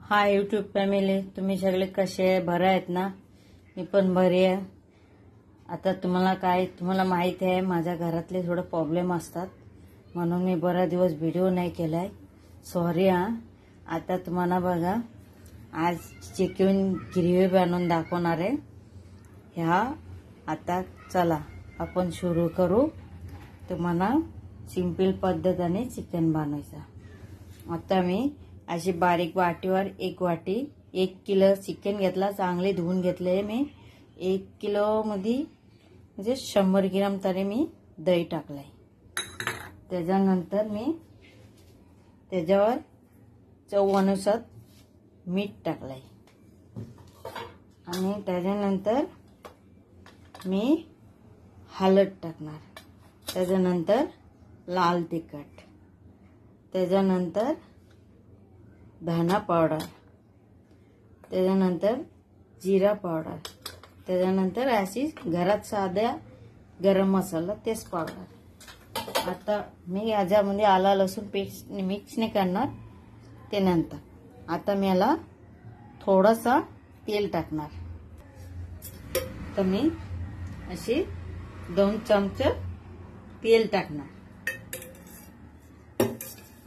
Hi YouTube family, तुम्ही सगळे कसे आहे? बरं आहेत ना? मी पण बरी आहे. आता तुम्हाला माहिती आहे माझ्या घरातले थोडे प्रॉब्लेम असतात, म्हणून मी बरा दिवस व्हिडिओ नाही केलाय. सॉरी हा. आता तुम्हाला बघा, आज चिकन ग्रेव्ही बनवून दाखवणार आहे. ह्या आता चला आपण सुरू करू. तुम्हाला सिंपल पद्धतीने चिकन बनवायचं. आता मी अशी बारीक वाटीवर एक किलो चिकन घेतला, चांगले धुवून घेतले. मी 1 किलो मध्ये म्हणजे 100 ग्रॅम तरी मी दही टाकलाय. त्याच्यानंतर मी त्याच्यावर चवीनुसार मीठ टाकलाय आणि त्याच्यानंतर मी हळद टाकणार. त्याच्यानंतर लाल तिखट, त्याच्यानंतर धना पावडर, त्याच्यानंतर जिरा पावडर, त्याच्यानंतर अशी घरात साध्या गरम मसाला तेच पावडर. आता मी याच्यामध्ये आला लसूण पेस्ट मिक्स नाही करणार ते नंतर. आता मी याला थोडासा तेल टाकणार. तर मी अशी 2 चमचे तेल टाकणार.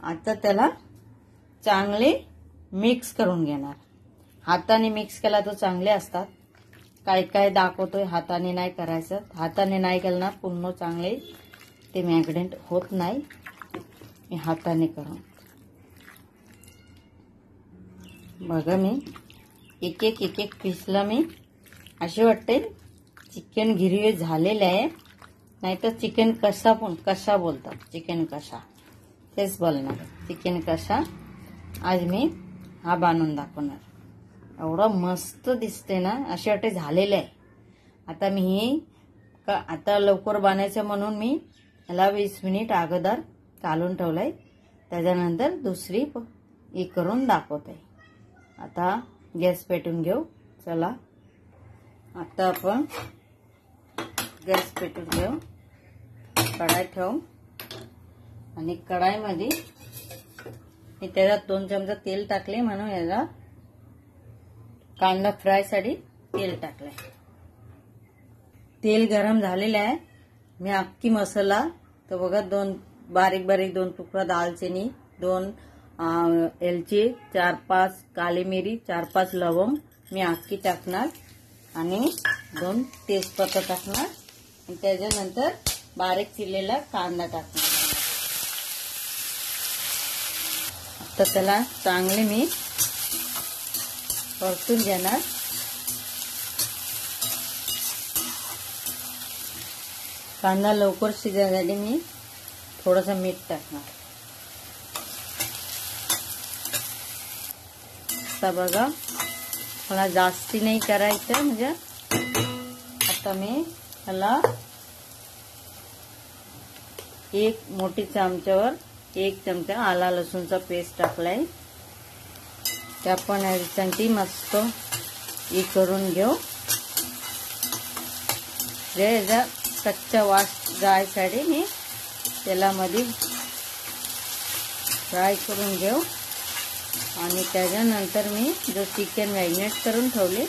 आता त्याला चांगले मिक्स करून घेणार. हाताने मिक्स केला तर चांगले असतात. काय दाखवतोय हाताने नाही करायचं. हाताने नाही केलं ना पुन्हा चांगले ते मॅग्नेट होत नाही. मी हाताने करून बघा, मी एक पिसला. मी असे वाटते चिकन ग्रेव्ही झालेले आहे, नाहीतर चिकन कसा बोलतात, चिकन कसा तेच बोलणार. चिकन कसा आज मी हा बनवून दाखवणार. एवढा मस्त दिसते ना, असे वाटते झालेले आहे. आता मी आता लवकर बनायचं म्हणून मी याला 20 मिनिट अगोदर काढून ठेवलंय. त्याच्यानंतर दुसरी हे करून दाखवते. आता गॅस पेटून घेऊ. चला आता आपण गॅस पेटून घेऊ. कढाई ठेवू आणि कढाईमध्ये मी त्याच्यात 2 चमचे तेल टाकले, म्हणून याला कांदा फ्राय साठी तेल टाकले. तेल गरम झालेलं आहे. मी अख्खी मसाला तर बघा, 2 बारीक 2 तुकडा दालचिनी, 2 एलची, 4-5 काली मिरी, 4-5 लवंग मी अख्खी टाकणार आणि 2 तेजपत्ता टाकणार आणि त्याच्यानंतर बारीक चिरलेला कांदा टाकणार. तर त्याला चांगले मी परतून घेणार. कांदा लवकर शिजायसाठी मी थोडंसं मीठ टाकणार. आता बघा, मला जास्ती नाही करायचं. म्हणजे आता मी त्याला 1 मोठी चमच्यावर 1 चमचा आला लसूणचा पेस्ट टाकलाय. त्या पण ह्याची मस्त हे करून घेऊ. याचा कच्चा वास जायसाठी मी तेलामध्ये फ्राय करून घेऊ आणि त्याच्यानंतर मी जो चिकन मॅरिनेट करून ठेवले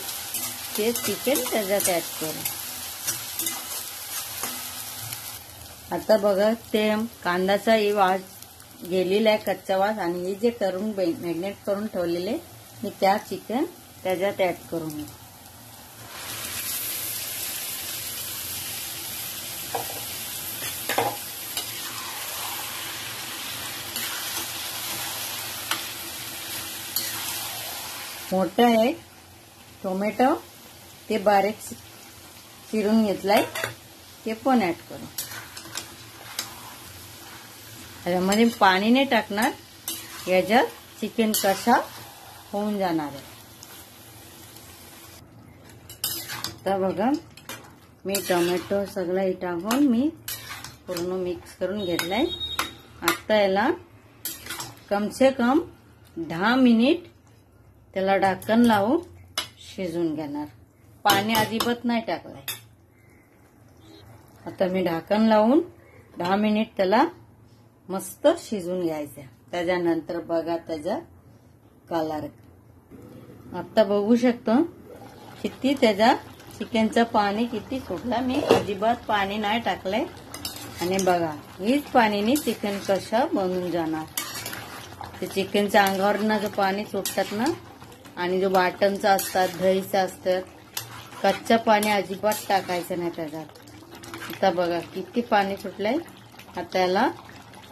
ते चिकन त्याच्यात ऍड करू. आता बघा, ते कांद्याचा हे वास गेलेला आहे, कच्चा वास. आणि हे जे करून मॅरिनेट करून ठेवलेले मी त्या चिकन त्याच्यात ऍड करून घेऊ. मोठा आहे टोमॅटो ते बारीक चिरून घेतलाय, ते पण ऍड करू. यामध्ये पाणी नाही टाकणार, याच्यात चिकन कसा होऊन जाणार आहे. आता बघा, मी टोमॅटो सगळं हे टाकून मी पूर्ण मिक्स करून घेतलाय. आता याला कम से कम 10 मिनिट त्याला ढक्कन लावून शिजून घेणार. पाणी अजिबात नाही टाकलंय. आता मी ढक्कन लावून 10 मिनिट त्याला मस्त शिजून घ्यायचं. त्याच्यानंतर बघा त्याचा कलर आता बघू शकतो किती त्याचा चिकनचं पाणी किती सुटलं. मी अजिबात पाणी नाही टाकलंय. आणि बघा हीच पाणीने चिकन कशा बनून जाणार. ते चिकनच्या अंगावरनं जो पाणी सुटतात ना आणि जो वाटणचं असतात दहीचं असतात कच्चं पाणी अजिबात टाकायचं नाही त्याच्यात. आता बघा किती पाणी सुटलंय. आता याला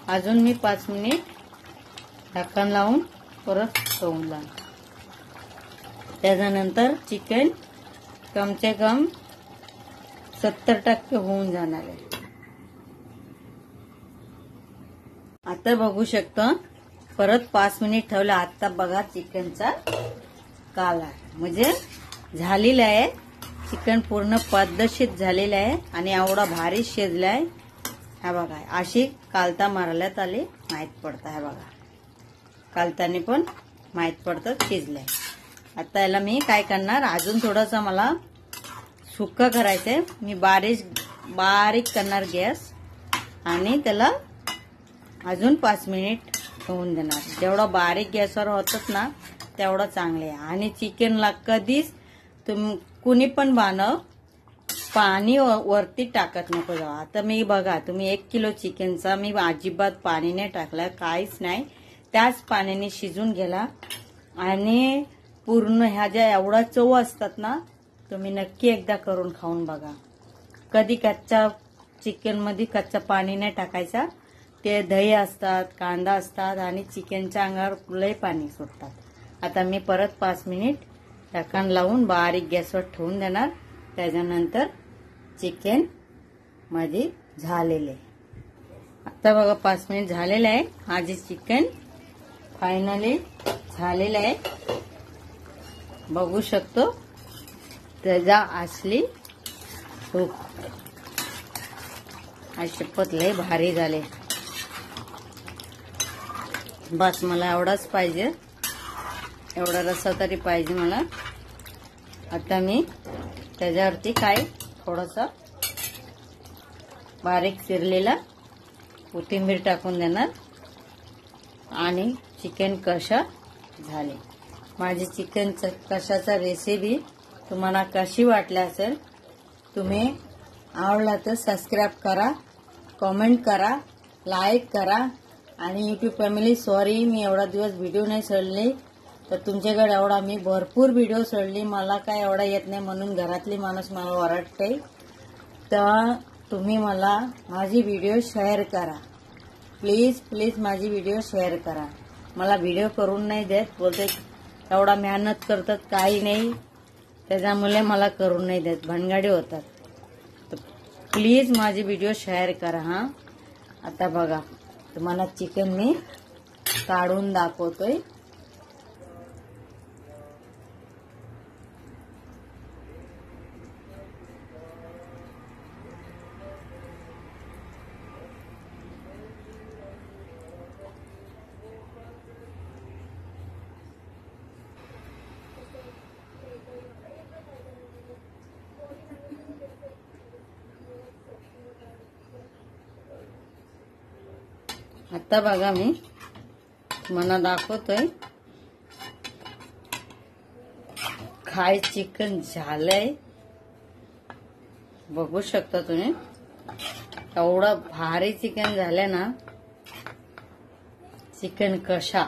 अजून मी 5 मिनिट ढक्कन लावून परत ठेवून लावून त्याच्यानंतर चिकन कमसे कम 70% होऊन जाणार आहे. आता बघू शकतो परत 5 मिनिट ठेवलं. आता बघा चिकनचा काला म्हणजे झालेला आहे. चिकन पूर्ण पद्धतशीर झालेलं आहे आणि एवढा भारी शिजलाय. हा बघा अशी कालता मारल्यात आली माहित पडतं. हा बघा कालताने पण माहित पडतं शिजलंय. आता याला मी काय करणार अजून थोडंसं मला सुक्क करायचंय. मी बारीक करणार गॅस आणि त्याला अजून 5 मिनिट ठेवून देणार. जेवढं बारीक गॅसवर होतात ना तेवढं चांगलं आहे. आणि चिकनला कधीच कुणी पण बनव पाणी वरती टाकत नको जाऊ. आता मी बघा तुम्ही 1 किलो चिकनचा मी अजिबात पाणी नाही टाकलं काहीच नाही. त्याच पाण्याने शिजून गेला आणि पूर्ण ह्या ज्या एवढा चव असतात ना तुम्ही नक्की एकदा करून खाऊन बघा. कधी कच्चा चिकन मध्ये कच्चा पाणी नाही टाकायचा. ते दही असतात कांदा असतात आणि चिकनच्या अंगावर लय पाणी सुटतात. आता मी परत 5 मिनिट ढक्कन लावून बारीक गॅसवर ठेवून देणार. त्याच्यानंतर चिकन मध्ये झालेले. आता बघा 5 मिनिट झालेले आहे. माझे चिकन फायनली झालेलं आहे. बघू शकतो त्याचा असली खूप शपथ लय भारी झाले. बस मला एवढाच पाहिजे. एवढा रस्सा तरी पाहिजे मला. आता मी त्याच्यावरती काय थोडंसं बारीक चिरलेला कोथिंबीर टाकून देणार. आणि चिकन कशा झाले. माझी चिकन कशाचा रेसिपी तुम्हाला कशी वाटली असेल. तुम्ही आवडला तर सबस्क्राईब करा, कमेंट करा, लाईक करा. आणि यूट्यूब फॅमिली सॉरी मी एवढा दिवस व्हिडिओ नाही सोडले तर तुमच्याकडे एवढा मी भरपूर व्हिडिओ सोडली. मला काय एवढा येत नाही म्हणून घरातली माणूस मला ओरडते. तर तुम्ही मला माझी व्हिडिओ शेअर करा प्लीज प्लीज. माझी व्हिडिओ शेअर करा. मला व्हिडिओ करून नाही देत बोलते एवढा मेहनत करतात काही नाही त्याच्यामुळे मला करून नाही देत भानगडी होतात. तर प्लीज माझी व्हिडिओ शेअर करा. हा आता बघा तुम्हाला चिकन मी काढून दाखवतोय. आता बघा मी तुम्हाला दाखवतोय काय चिकन झालंय. बघू शकता तुम्ही एवढं भारी चिकन झालंय ना. चिकन कशा